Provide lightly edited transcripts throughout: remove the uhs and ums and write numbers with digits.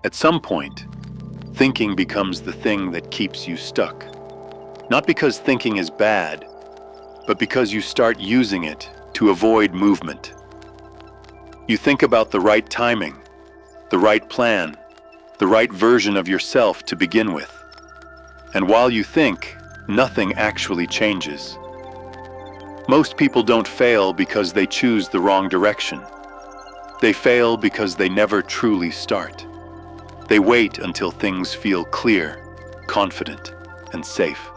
At some point, thinking becomes the thing that keeps you stuck. Not because thinking is bad, but because you start using it to avoid movement. You think about the right timing, the right plan, the right version of yourself to begin with. And while you think, nothing actually changes. Most people don't fail because they choose the wrong direction. They fail because they never truly start. They wait until things feel clear, confident, and safe.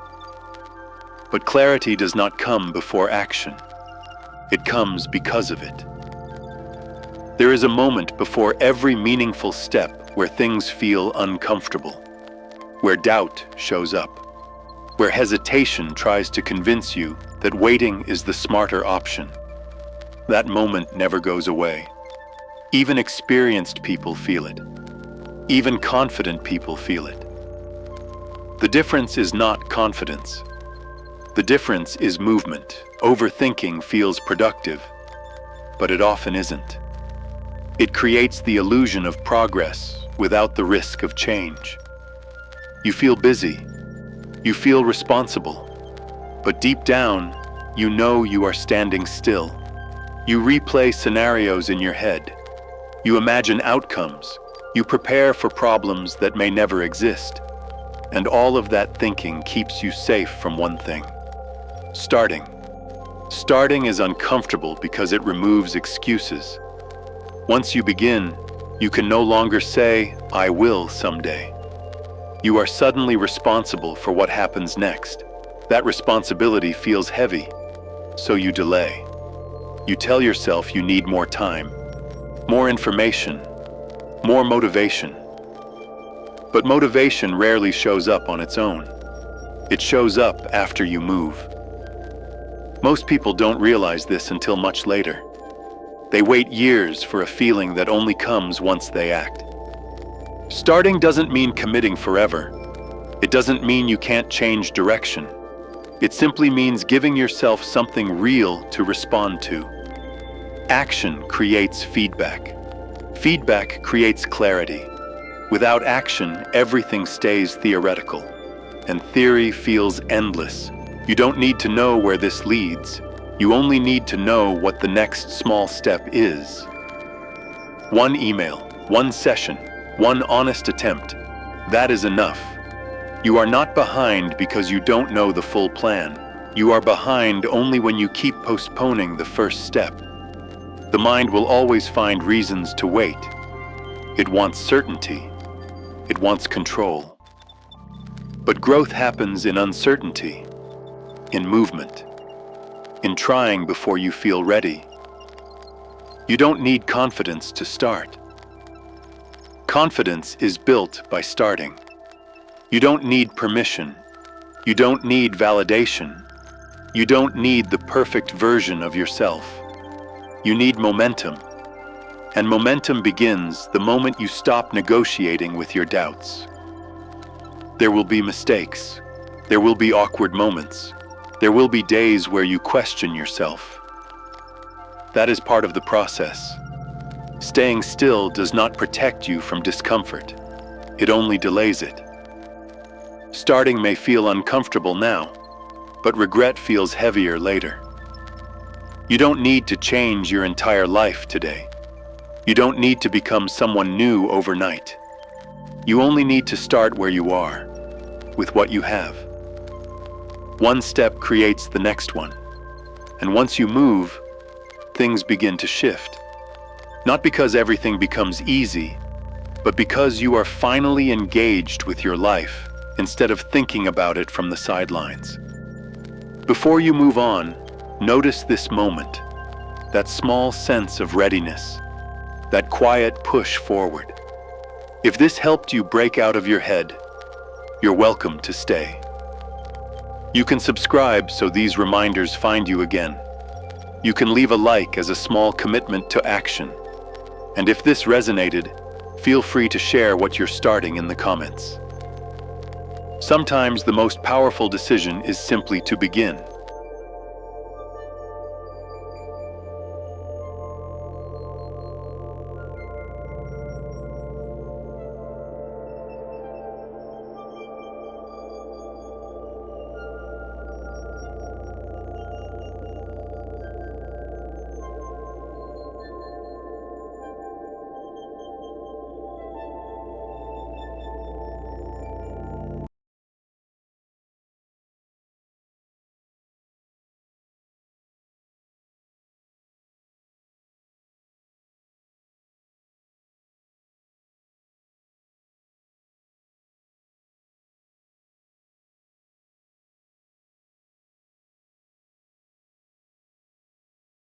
But clarity does not come before action. It comes because of it. There is a moment before every meaningful step where things feel uncomfortable, where doubt shows up, where hesitation tries to convince you that waiting is the smarter option. That moment never goes away. Even experienced people feel it. Even confident people feel it. The difference is not confidence. The difference is movement. Overthinking feels productive, but it often isn't. It creates the illusion of progress without the risk of change. You feel busy. You feel responsible. But deep down, you know you are standing still. You replay scenarios in your head. You imagine outcomes. You prepare for problems that may never exist. And all of that thinking keeps you safe from one thing: starting. Starting is uncomfortable because it removes excuses. Once you begin, you can no longer say, "I will someday." You are suddenly responsible for what happens next. That responsibility feels heavy, so you delay. You tell yourself you need more time, more information, more motivation. But motivation rarely shows up on its own. It shows up after you move. Most people don't realize this until much later. They wait years for a feeling that only comes once they act. Starting doesn't mean committing forever. It doesn't mean you can't change direction. It simply means giving yourself something real to respond to. Action creates feedback. Feedback creates clarity. Without action, everything stays theoretical, and theory feels endless. You don't need to know where this leads. You only need to know what the next small step is. One email, one session, one honest attempt. That is enough. You are not behind because you don't know the full plan. You are behind only when you keep postponing the first step. The mind will always find reasons to wait. It wants certainty. It wants control. But growth happens in uncertainty, in movement, in trying before you feel ready. You don't need confidence to start. Confidence is built by starting. You don't need permission. You don't need validation. You don't need the perfect version of yourself. You need momentum. And momentum begins the moment you stop negotiating with your doubts. There will be mistakes. There will be awkward moments. There will be days where you question yourself. That is part of the process. Staying still does not protect you from discomfort. It only delays it. Starting may feel uncomfortable now, but regret feels heavier later. You don't need to change your entire life today. You don't need to become someone new overnight. You only need to start where you are, with what you have. One step creates the next one. And once you move, things begin to shift. Not because everything becomes easy, but because you are finally engaged with your life instead of thinking about it from the sidelines. Before you move on, notice this moment, that small sense of readiness, that quiet push forward. If this helped you break out of your head, you're welcome to stay. You can subscribe so these reminders find you again. You can leave a like as a small commitment to action. And if this resonated, feel free to share what you're starting in the comments. Sometimes the most powerful decision is simply to begin.